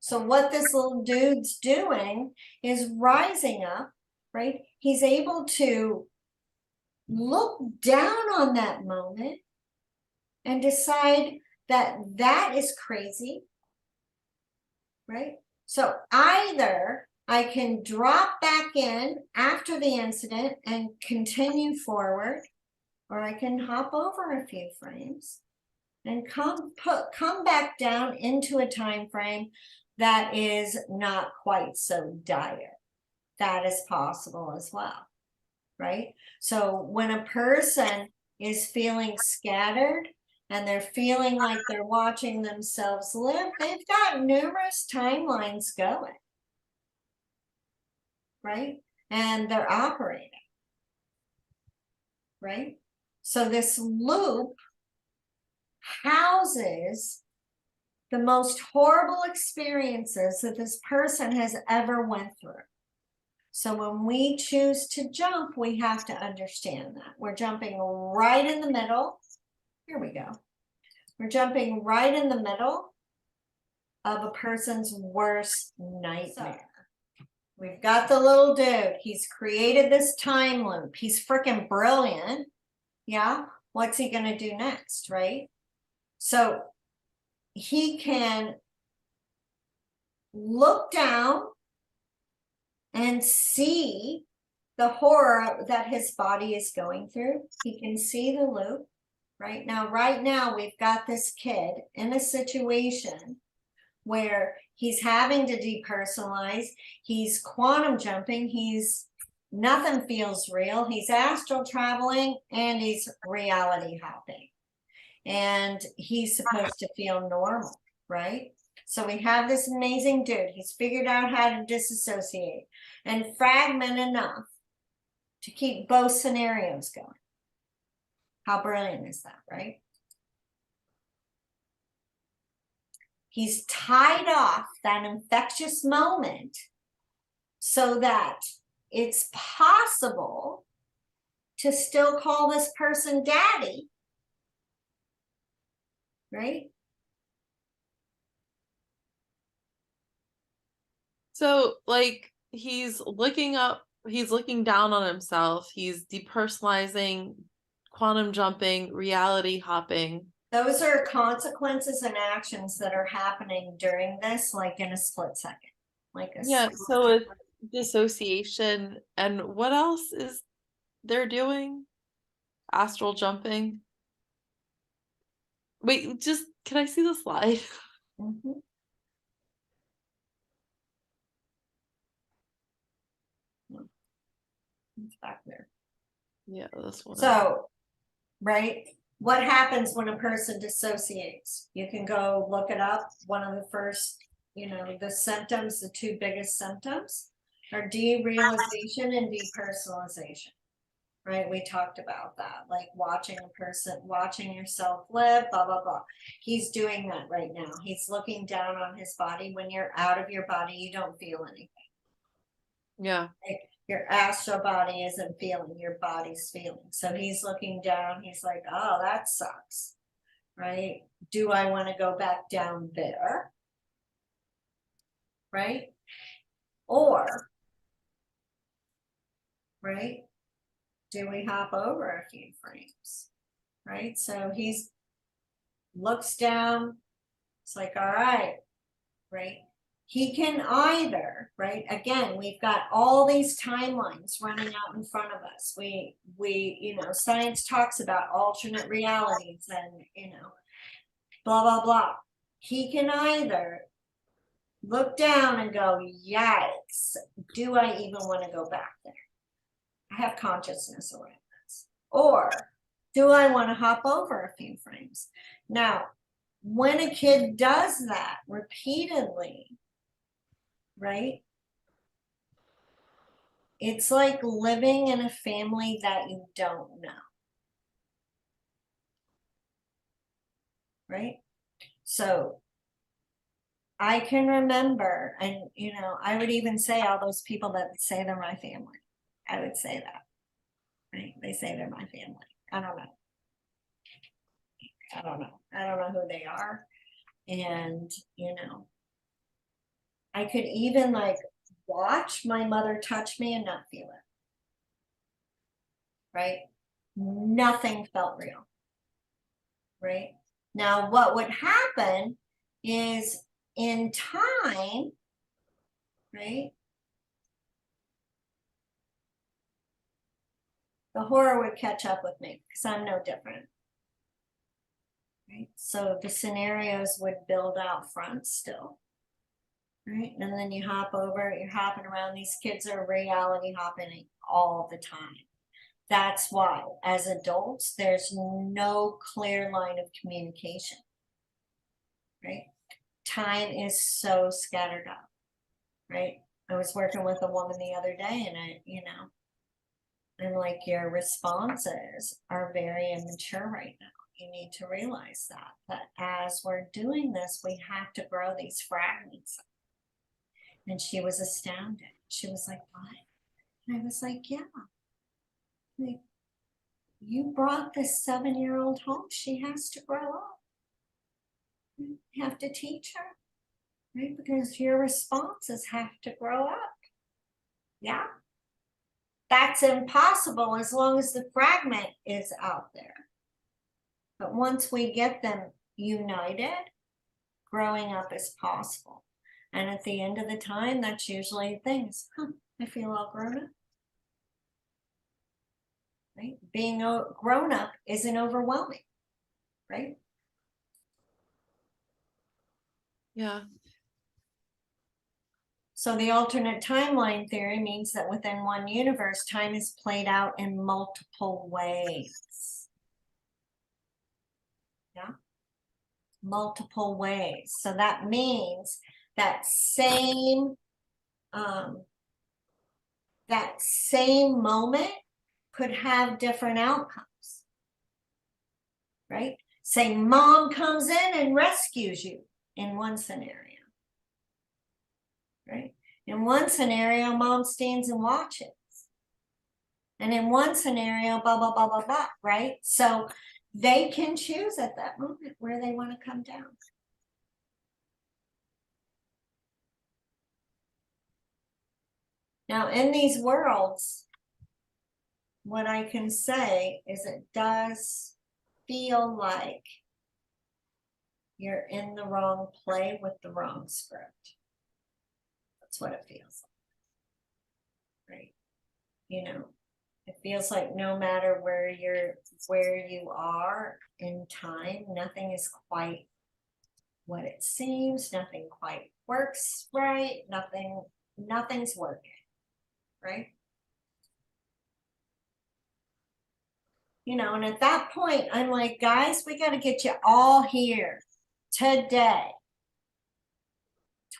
So what this little dude's doing is rising up, right? He's able to look down on that moment and decide that that is crazy, right? So either I can drop back in after the incident and continue forward, or I can hop over a few frames and come back down into a time frame that is not quite so dire. That is possible as well, right? So when a person is feeling scattered and they're feeling like they're watching themselves live, they've got numerous timelines going, right? And they're operating, right? So this loop houses the most horrible experiences that this person has ever went through. So when we choose to jump, we have to understand that. We're jumping right in the middle. Here we go. We're jumping right in the middle of a person's worst nightmare. We've got the little dude. He's created this time loop. He's freaking brilliant. Yeah. What's he going to do next, right? So he can look down and see the horror that his body is going through. He can see the loop. Right now, we've got this kid in a situation where he's having to depersonalize. He's quantum jumping. Nothing feels real. He's astral traveling and he's reality hopping. And he's supposed to feel normal, right? So we have this amazing dude. He's figured out how to disassociate and fragment enough to keep both scenarios going. How brilliant is that, right? He's tied off that infectious moment so that it's possible to still call this person daddy, right? So, like, he's looking down on himself, he's depersonalizing, quantum jumping, reality hopping. Those are consequences and actions that are happening during this, like in a split second. Yeah, so it's dissociation, and what else is they're doing? Astral jumping. Wait, just can I see the slide? Mm-hmm. It's back there. Yeah, this one. So, right, what happens when a person dissociates? You can go look it up. One of the first, the symptoms, the two biggest symptoms are derealization and depersonalization, right? We talked about that, like watching yourself live, blah, blah, blah. He's doing that right now. He's looking down on his body. When you're out of your body, you don't feel anything. Yeah. Like, your astral body isn't feeling, your body's feeling. So he's looking down, he's like, oh, that sucks, right? Do I want to go back down there? Right? Or, right? Do we hop over a few frames? Right? So he's looks down, it's like, all right, right? He can either, right? Again, we've got all these timelines running out in front of us. Science talks about alternate realities and, blah, blah, blah. He can either look down and go, yikes, do I even want to go back there? I have consciousness around this. Or do I want to hop over a few frames? Now, when a kid does that repeatedly, right? It's like living in a family that you don't know. Right? So I can remember, and I would even say all those people that say they're my family. I would say that. Right? They say they're my family. I don't know. I don't know who they are. And, I could even like watch my mother touch me and not feel it. Right? Nothing felt real. Right? Now, what would happen is in time, right? The horror would catch up with me because I'm no different. Right? So the scenarios would build out front still. Right? And then you hop over, you're hopping around. These kids are reality hopping all the time. That's why, as adults, there's no clear line of communication. Right? Time is so scattered up. Right? I was working with a woman the other day, and I'm like, your responses are very immature right now. You need to realize that as we're doing this, we have to grow these fragments. And she was astounded. She was like, what? And I was like, yeah. Like, you brought this 7-year-old home. She has to grow up. You have to teach her, right? Because your responses have to grow up. Yeah. That's impossible as long as the fragment is out there. But once we get them united, growing up is possible. And at the end of the time, that's usually things. I feel all grown up. Right? Being grown up isn't overwhelming, right? Yeah. So the alternate timeline theory means that within one universe, time is played out in multiple ways. Yeah. Multiple ways. So that means that same moment could have different outcomes, right? Say mom comes in and rescues you in one scenario, right? In one scenario, mom stands and watches. And in one scenario, blah, blah, blah, blah, blah, right? So they can choose at that moment where they want to come down. Now, in these worlds, what I can say is it does feel like you're in the wrong play with the wrong script. That's what it feels like, right? It feels like no matter where you are in time, nothing is quite what it seems, nothing quite works right, nothing's working, right? And at that point, I'm like, guys, we got to get you all here today,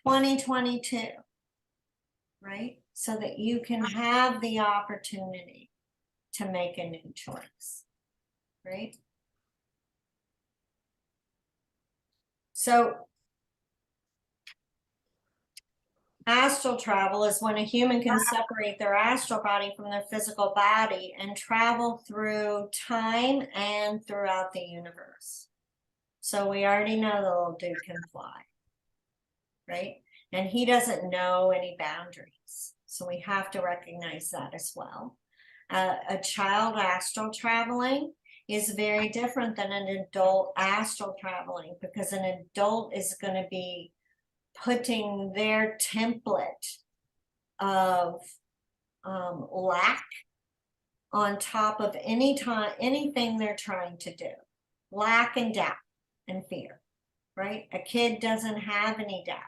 2022, right? So that you can have the opportunity to make a new choice, right? So astral travel is when a human can separate their astral body from their physical body and travel through time and throughout the universe. So we already know the little dude can fly, right? And he doesn't know any boundaries. So we have to recognize that as well. A child astral traveling is very different than an adult astral traveling, because an adult is going to be putting their template of lack on top of anything they're trying to do. Lack and doubt and fear, right? A kid doesn't have any doubt,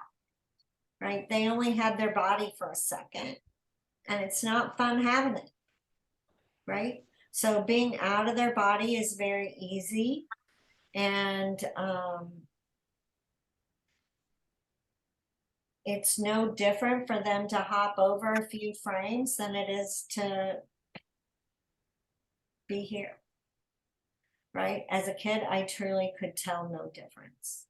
right? They only had their body for a second, and it's not fun having it, right? So being out of their body is very easy, and it's no different for them to hop over a few frames than it is to be here, right? As a kid, I truly could tell no difference.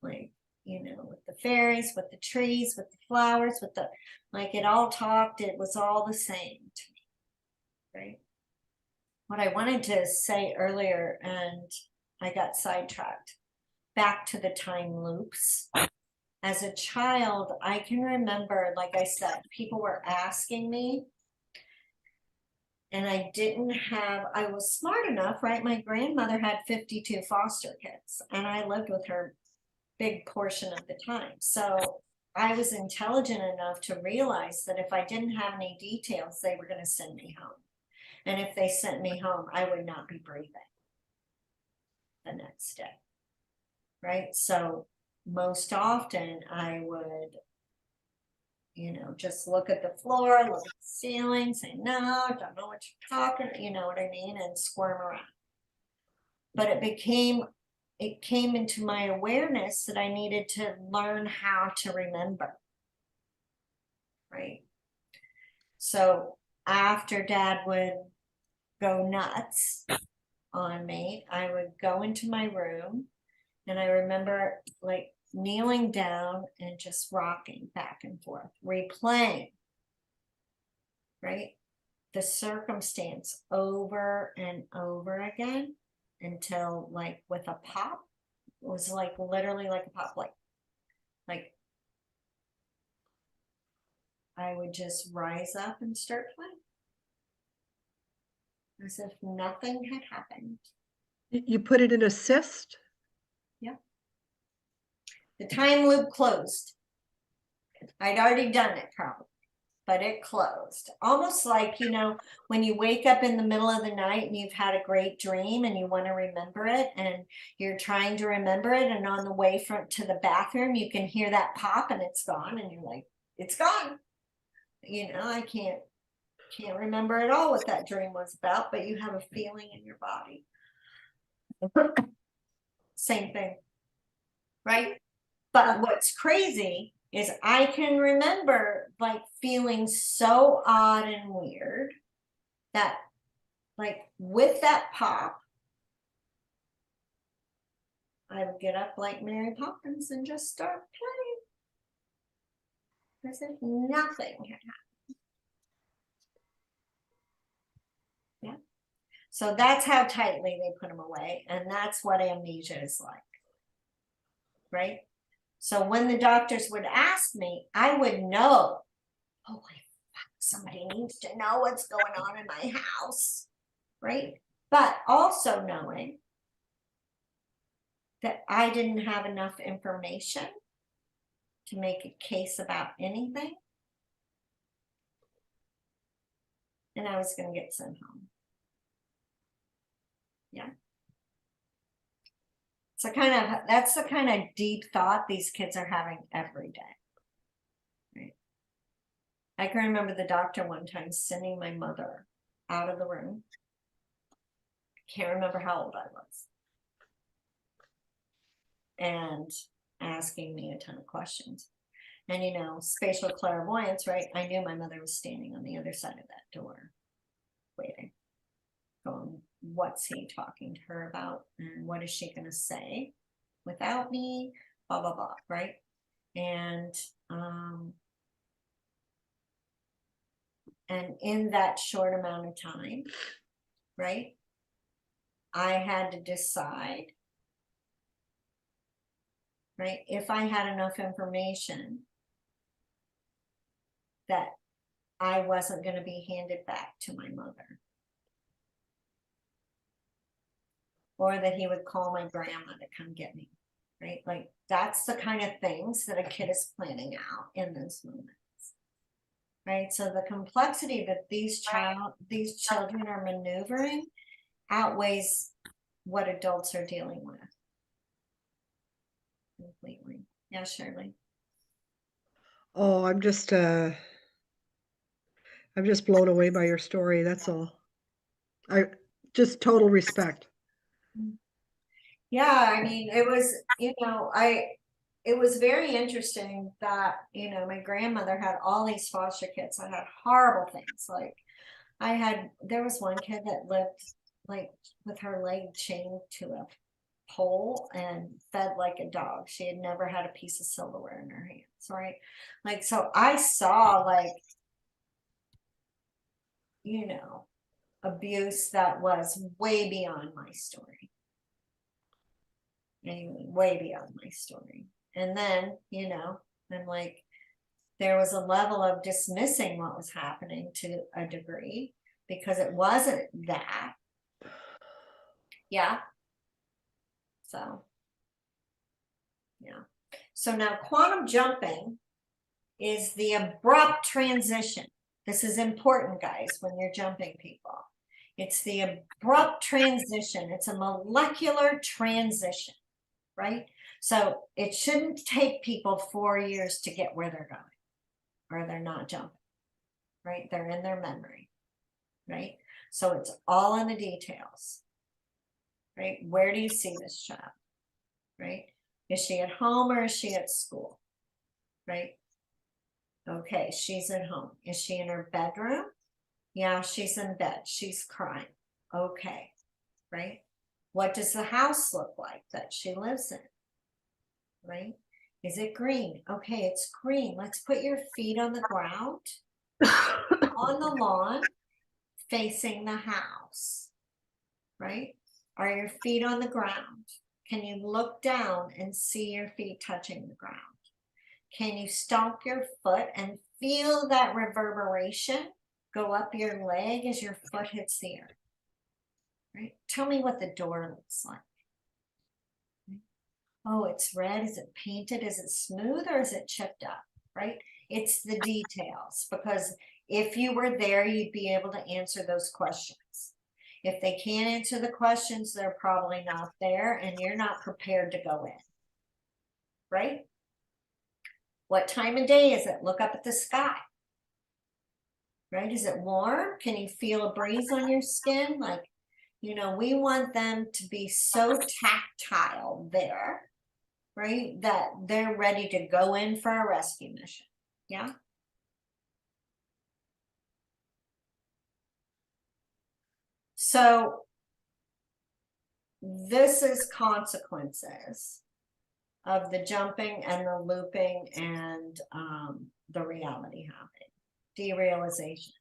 Like, with the fairies, with the trees, with the flowers, it all talked, it was all the same to me, right? What I wanted to say earlier, and I got sidetracked, back to the time loops. as a child, I can remember, like I said, people were asking me, and I was smart enough, right? My grandmother had 52 foster kids, and I lived with her big portion of the time. So I was intelligent enough to realize that if I didn't have any details, they were going to send me home. And if they sent me home, I would not be breathing the next day. Right? So most often I would, just look at the floor, look at the ceiling, say, no, don't know what you're talking, you know what I mean, and squirm around. But it came into my awareness that I needed to learn how to remember. Right? So after Dad would go nuts on me, I would go into my room, and I remember like kneeling down and just rocking back and forth, replaying, right, the circumstance over and over again until, like, with a pop, it was like literally like a pop, like I would just rise up and start playing as if nothing had happened. You put it in a cyst? Yeah. The time loop closed. I'd already done it probably, but it closed. Almost like, when you wake up in the middle of the night and you've had a great dream and you want to remember it, and you're trying to remember it, and on the way to the bathroom, you can hear that pop and it's gone, and you're like, it's gone. I can't remember at all what that dream was about, but you have a feeling in your body. Same thing, right? But what's crazy is I can remember like feeling so odd and weird that, like, with that pop, I would get up like Mary Poppins and just start playing as if nothing had happened. Yeah. So that's how tightly they put them away, and that's what amnesia is like, right? So when the doctors would ask me, I would know, holy fuck, somebody needs to know what's going on in my house, right? But also knowing that I didn't have enough information to make a case about anything, and I was going to get sent home. Yeah. So that's the kind of deep thought these kids are having every day. Right? I can remember the doctor one time sending my mother out of the room. I can't remember how old I was. And asking me a ton of questions. And spatial clairvoyance, right? I knew my mother was standing on the other side of that door, waiting, going, what's he talking to her about? And what is she going to say without me? Blah, blah, blah, right? And in that short amount of time, right, I had to decide, right, if I had enough information that I wasn't going to be handed back to my mother, or that he would call my grandma to come get me, right? Like, that's the kind of things that a kid is planning out in those moments, right? So the complexity that these children are maneuvering outweighs what adults are dealing with completely. Yeah, Shirley. Oh, I'm just blown away by your story. That's all. I just total respect. Yeah, I mean, it was, it was very interesting that, my grandmother had all these foster kids. I had horrible things. Like, there was one kid that lived like with her leg chained to a pole and fed like a dog. She had never had a piece of silverware in her hands, right? Like, so I saw, like, abuse that was way beyond my story. Anyway, way beyond my story. And then, you know, and like, there was a level of dismissing what was happening to a degree because it wasn't that. Yeah. So, yeah. So now quantum jumping is the abrupt transition. This is important, guys, when you're jumping people. It's the abrupt transition. It's a molecular transition, right? So it shouldn't take people 4 years to get where they're going, or they're not jumping, right? They're in their memory, right? So it's all in the details, right? Where do you see this child, right? Is she at home or is she at school, right? Okay, she's at home. Is she in her bedroom? Yeah, she's in bed. She's crying. Okay, right? What does the house look like that she lives in, right? Is it green? Okay, it's green. Let's put your feet on the ground, on the lawn, facing the house, right? Are your feet on the ground? Can you look down and see your feet touching the ground? Can you stomp your foot and feel that reverberation go up your leg as your foot hits the earth? Right? Tell me what the door looks like. Oh, it's red. Is it painted? Is it smooth or is it chipped up? Right? It's the details, because if you were there, you'd be able to answer those questions. If they can't answer the questions, they're probably not there and you're not prepared to go in. Right? What time of day is it? Look up at the sky. Right? Is it warm? Can you feel a breeze on your skin? Like, you know, we want them to be so tactile there, right? That they're ready to go in for a rescue mission. Yeah. So this is consequences of the jumping and the looping and the reality happening. Derealization.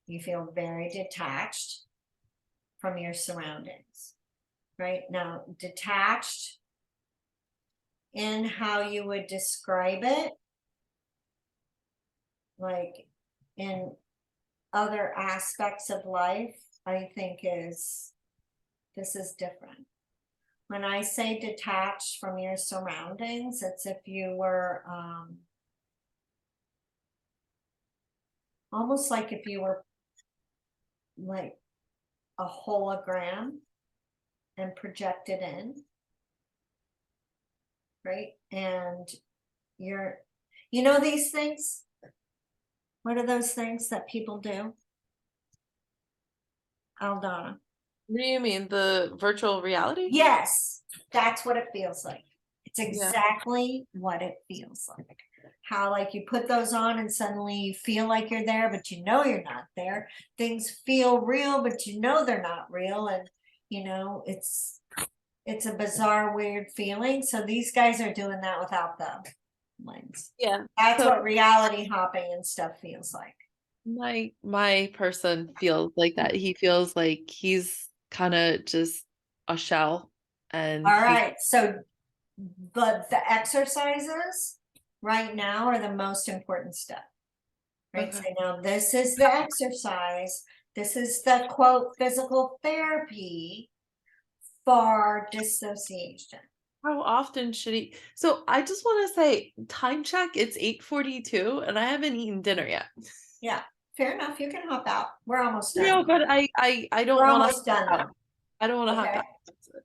You feel very detached from your surroundings, right? Now, detached in how you would describe it, like in other aspects of life, I think this is different. When I say detached from your surroundings, it's if you were almost like if you were like a hologram and projected in, right? And you're, you know, these things, what are those things that people do? Aldana. What do you mean? The virtual reality? Yes, that's what it feels like. It's Yeah. exactly what it feels like. How like you put those on and suddenly you feel like you're there, but you know you're not there. Things feel real, but you know they're not real. And you know, it's a bizarre, weird feeling. So these guys are doing that without the lens. Yeah. That's So what reality hopping and stuff feels like. my person feels like that. He feels like he's kind of just a shell. And All right. So the exercises right now are the most important step. Right. Okay. So now this is the exercise. This is the quote physical therapy for dissociation. How often should he? So I just want to say, time check, it's 8:42 and I haven't eaten dinner yet. Yeah, fair enough. You can hop out. We're almost done. No, but I don't We're want almost done. I don't want to Okay. hop out.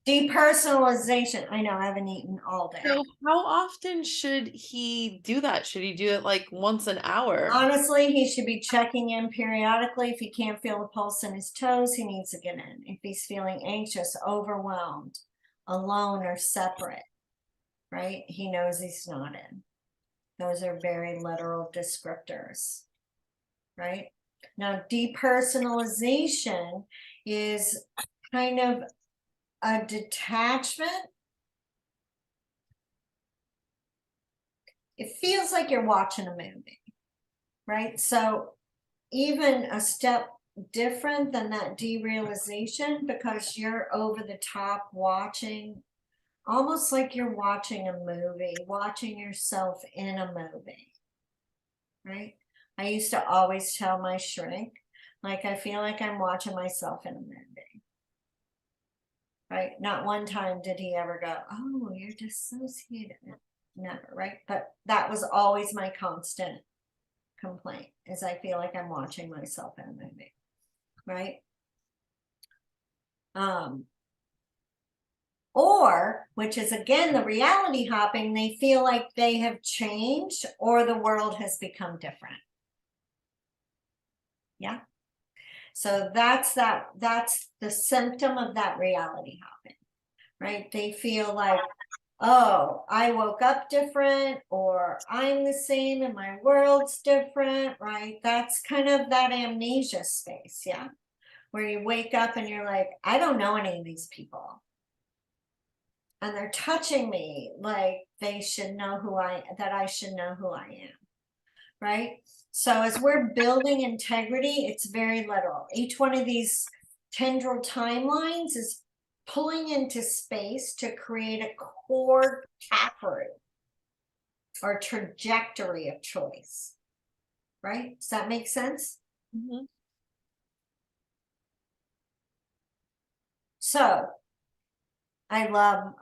Depersonalization. I know I haven't eaten all day. So how often should he do that? Should he do it like once an hour? Honestly, he should be checking in periodically. If he can't feel the pulse in his toes, he needs to get in. If he's feeling anxious, overwhelmed, alone, or separate, right? He knows he's not in. Those are very literal descriptors, right? Now, depersonalization is kind of a detachment. It feels like you're watching a movie, right? So even a step different than that derealization, because you're over the top watching almost like you're watching a movie, watching yourself in a movie, right? I used to always tell my shrink, like, I feel like I'm watching myself in a movie, right? Not one time did he ever go, oh, you're dissociated. Never, right? But that was always my constant complaint, is I feel like I'm watching myself in a movie, right? Or, which is again the reality hopping, they feel like they have changed or the world has become different. Yeah. So that's the symptom of that reality hopping, right? They feel like, oh, I woke up different, or I'm the same and my world's different, right? That's kind of that amnesia space, yeah? Where you wake up and you're like, I don't know any of these people. And they're touching me like they should know that I should know who I am, right? So as we're building integrity, it's very literal. Each one of these tendril timelines is pulling into space to create a core taproot or trajectory of choice, right? Does that make sense? Mhm. So I love,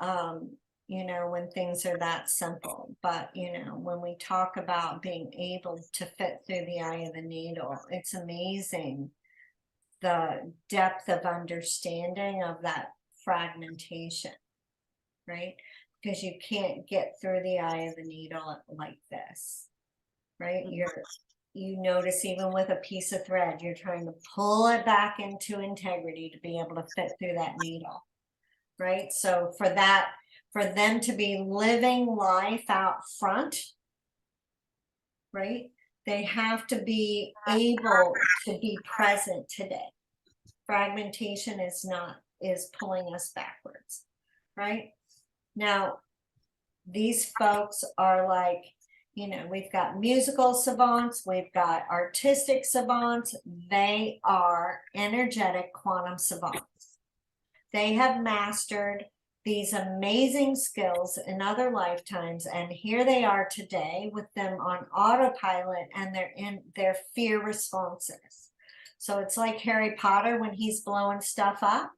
you know, when things are that simple, but, you know, when we talk about being able to fit through the eye of the needle, it's amazing the depth of understanding of that fragmentation, right? Because you can't get through the eye of the needle like this, right? You notice even with a piece of thread, you're trying to pull it back into integrity to be able to fit through that needle, right? So for them to be living life out front, right? They have to be able to be present today. Fragmentation is pulling us backwards, right? Now, these folks are like, you know, we've got musical savants, we've got artistic savants, they are energetic quantum savants. They have mastered these amazing skills in other lifetimes, and here they are today with them on autopilot, and they're in their fear responses. So it's like Harry Potter when he's blowing stuff up,